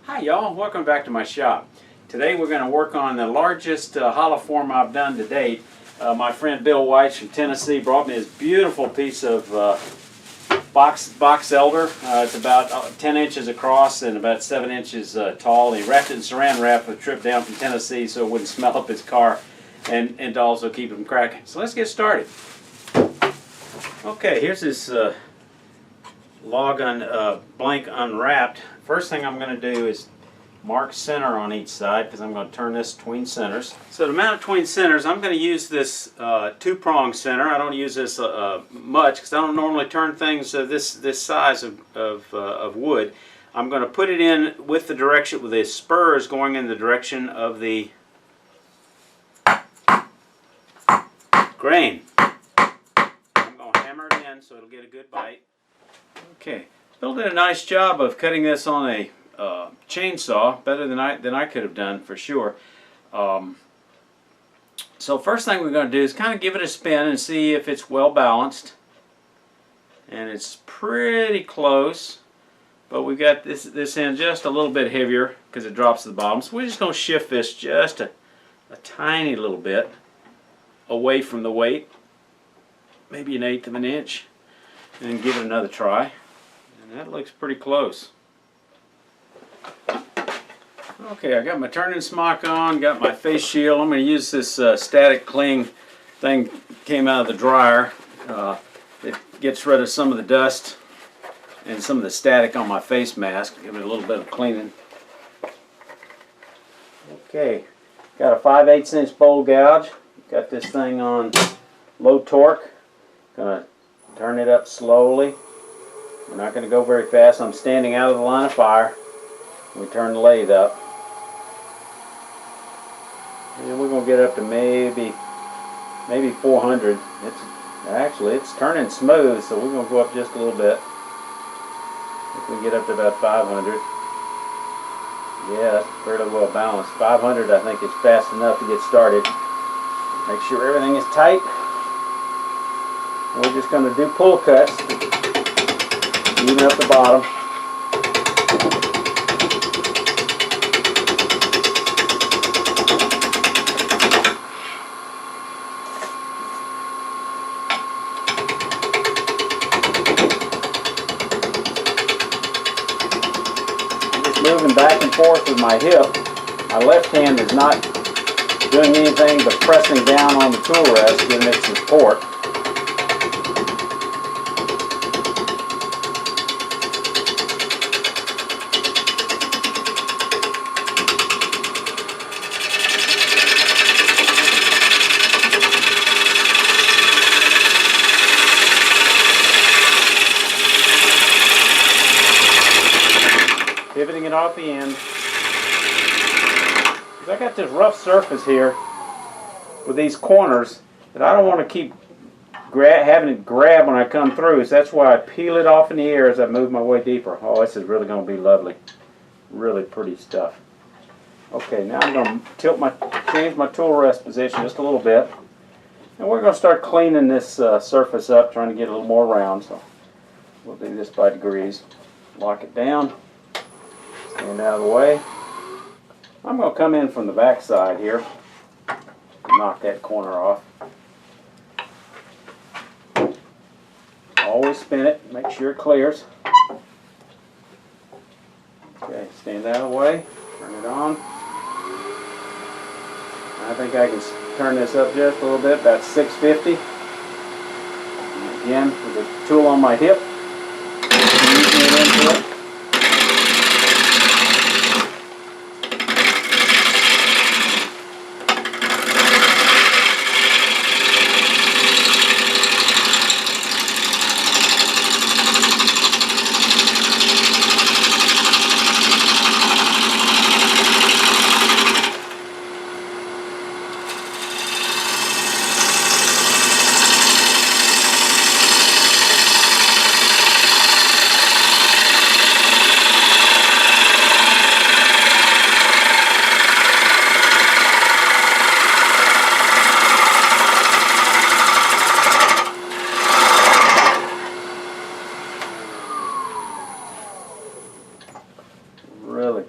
Hi y'all, welcome back to my shop. Today we're going to work on the largest hollow form I've done to date. My friend Bill White from Tennessee brought me this beautiful piece of box elder. It's about 10 inches across and about 7 inches tall. He wrapped it in saran wrap with a trip down from Tennessee so it wouldn't smell up his car and to also keep him cracking. So let's get started. Okay, here's this log blank unwrapped. First thing I'm going to do is mark center on each side because I'm going to turn this between centers. So to mount it between centers, I'm going to use this two-prong center. I don't use this much because I don't normally turn things this size of wood. I'm going to put it in with the direction, with the spurs going in the direction of the grain. I'm going to hammer it in so it'll get a good bite. Okay, Bill did a nice job of cutting this on a chainsaw, better than I could have done for sure. So first thing we're going to do is kind of give it a spin and see if it's well balanced. And it's pretty close, but we got this end just a little bit heavier because it drops to the bottom. So we're just going to shift this just a tiny little bit away from the weight, maybe 1/8 of an inch, and then give it another try. And that looks pretty close. Okay, I got my turning smock on, got my face shield. I'm going to use this static cling thing, came out of the dryer. It gets rid of some of the dust and some of the static on my face mask. Give it a little bit of cleaning. Okay, got a 5/8 inch bowl gouge. Got this thing on low torque. Gonna turn it up slowly. We're not going to go very fast. I'm standing out of the line of fire. We turn the lathe up. And we're going to get up to maybe 400. It's turning smooth, so we're going to go up just a little bit. If we get up to about 500. Yeah, that's fairly well balanced. 500 I think is fast enough to get started. Make sure everything is tight. We're just going to do pull cuts to even up the bottom. Just moving back and forth with my hip. My left hand is not doing anything but pressing down on the tool rest, giving it support. Pivoting it off the end. I got this rough surface here with these corners that I don't want to keep having it grab when I come through, so that's why I peel it off in the air as I move my way deeper. Oh, this is really going to be lovely. Really pretty stuff. Okay, now I'm going to change my tool rest position just a little bit. And we're going to start cleaning this surface up, trying to get a little more round. So we'll do this by degrees. Lock it down. Stand out of the way. I'm going to come in from the back side here and knock that corner off. Always spin it, make sure it clears. Okay, stand out of the way, turn it on. I think I can turn this up just a little bit, about 650. And again, with the tool on my hip, easing it into it.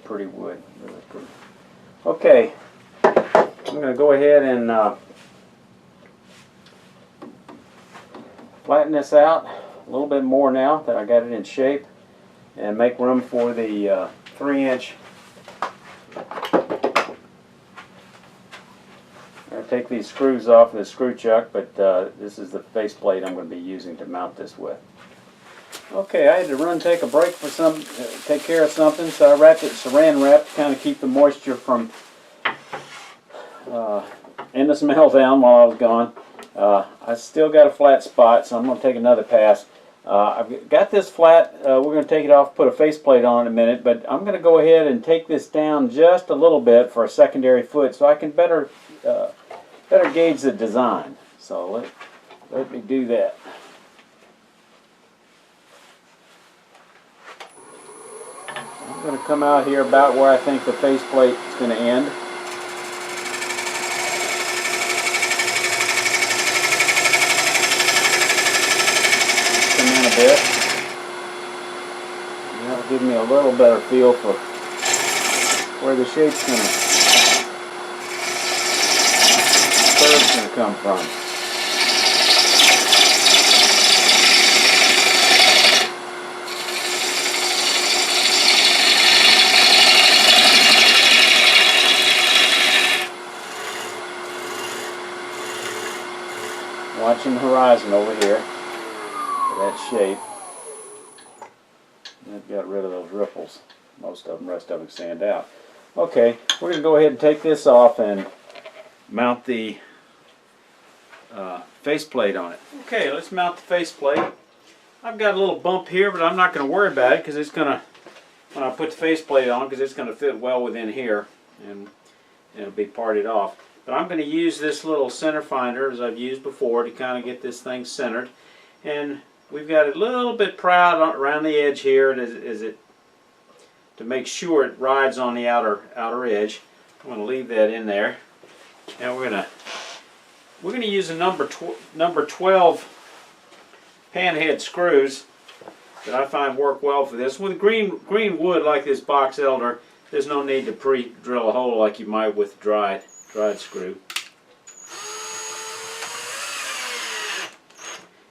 pretty wood, really pretty. Okay, I'm going to go ahead and flatten this out a little bit more now that I got it in shape, and make room for the 3-inch. I'm going to take these screws off of the screw chuck, but this is the faceplate I'm going to be using to mount this with. Okay, I had to run take a break for take care of something, so I wrapped it saran wrap to kind of keep the moisture from and the smell down while I was gone. I still got a flat spot, so I'm going to take another pass. I've got this flat. We're going to take it off, put a faceplate on in a minute, but I'm going to go ahead and take this down just a little bit for a secondary foot so I can better gauge the design. So let me do that. I'm going to come out here about where I think the faceplate is going to end. Come in a bit. And that'll give me a little better feel for where the shape's going to come from. Watching the horizon over here for that shape. I've got rid of those ripples. Most of them, rest of them stand out. Okay, we're going to go ahead and take this off and mount the faceplate on it. Okay, let's mount the faceplate. I've got a little bump here, but I'm not going to worry about it because it's going to, when I put the faceplate on, because it's going to fit well within here and it'll be parted off. But I'm going to use this little center finder as I've used before to kind of get this thing centered. And we've got it a little bit proud around the edge here to make sure it rides on the outer edge. I'm going to leave that in there. And we're going to use a number 12 panhead screws that I find work well for this. With green wood like this box elder, there's no need to pre-drill a hole like you might with dried screw.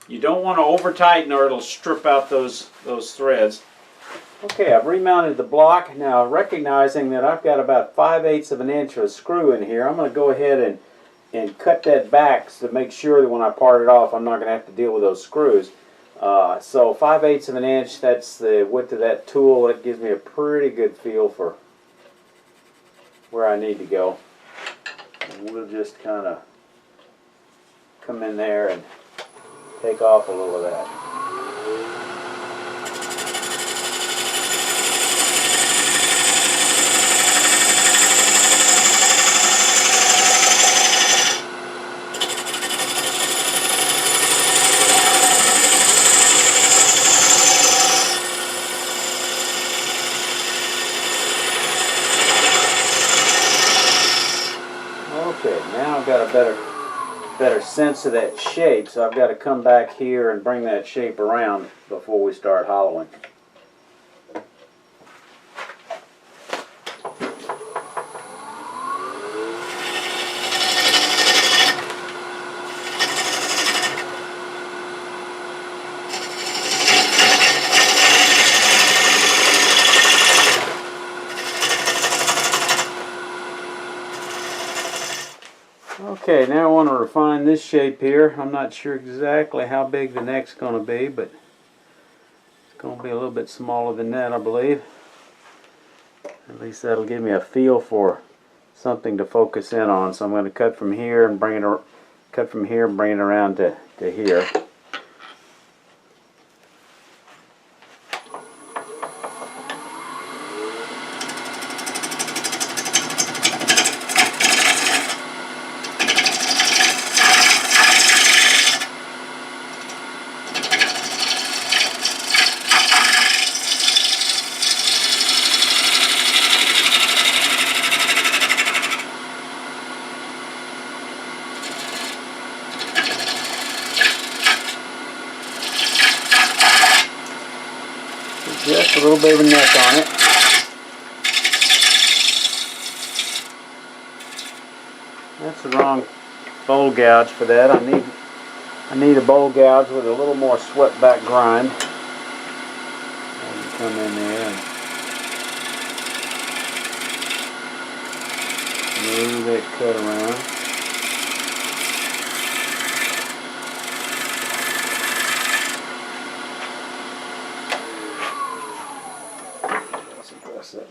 You don't want to over tighten or it'll strip out those threads. Okay, I've remounted the block. Now, recognizing that I've got about 5/8 of an inch of screw in here, I'm going to go ahead and cut that back to make sure that when I part it off I'm not going to have to deal with those screws. So 5/8 of an inch, that's the width of that tool. That gives me a pretty good feel for where I need to go. And we'll just kind of come in there and take off a little of that. Okay, now I've got a better sense of that shape, so I've got to come back here and bring that shape around before we start hollowing. Okay, now I want to refine this shape here. I'm not sure exactly how big the neck's going to be, but it's going to be a little bit smaller than that, I believe. At least that'll give me a feel for something to focus in on. So I'm going to cut from here and bring it around to here. Just a little bit of a neck on it. the wrong bowl gouge for that. I need a bowl gouge with a little more swept back grind. Come in there and move that cut around. Let's address it.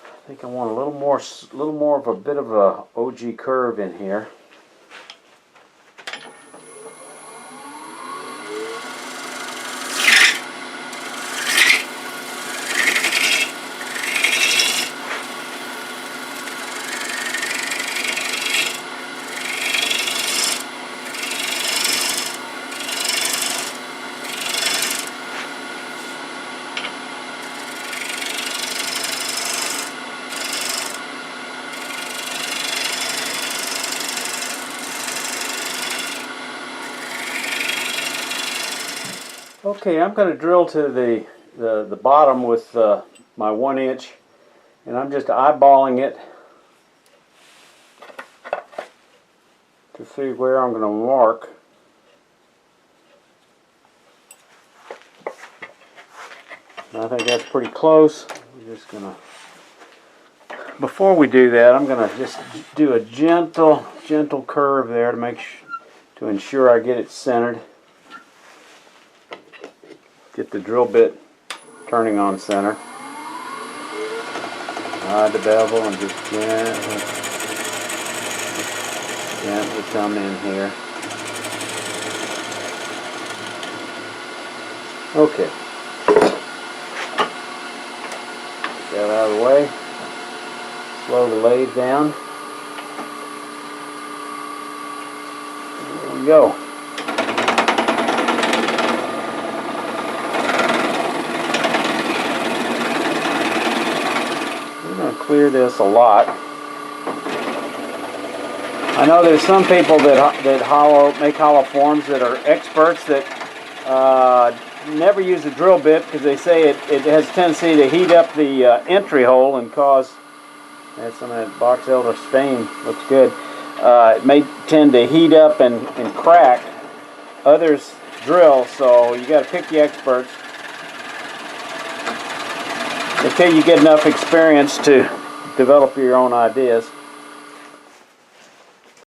I think I want a little more of a bit of a OG curve in here. Okay, I'm going to drill to the bottom with my 1 inch, and I'm just eyeballing it to see where I'm going to mark. And I think that's pretty close. I'm just going to, before we do that, I'm going to just do a gentle curve there to ensure I get it centered. Get the drill bit turning on center. Hide the bevel and just gently come in here. Okay. Get that out of the way. Slow the lathe down. There we go. Clear this a lot. I know there's some people that make hollow forms that are experts that never use a drill bit because they say it has a tendency to heat up the entry hole and cause, and some of that box elder stain looks good. It may tend to heat up and crack. Others drill, so you got to pick the experts until you get enough experience to develop your own ideas.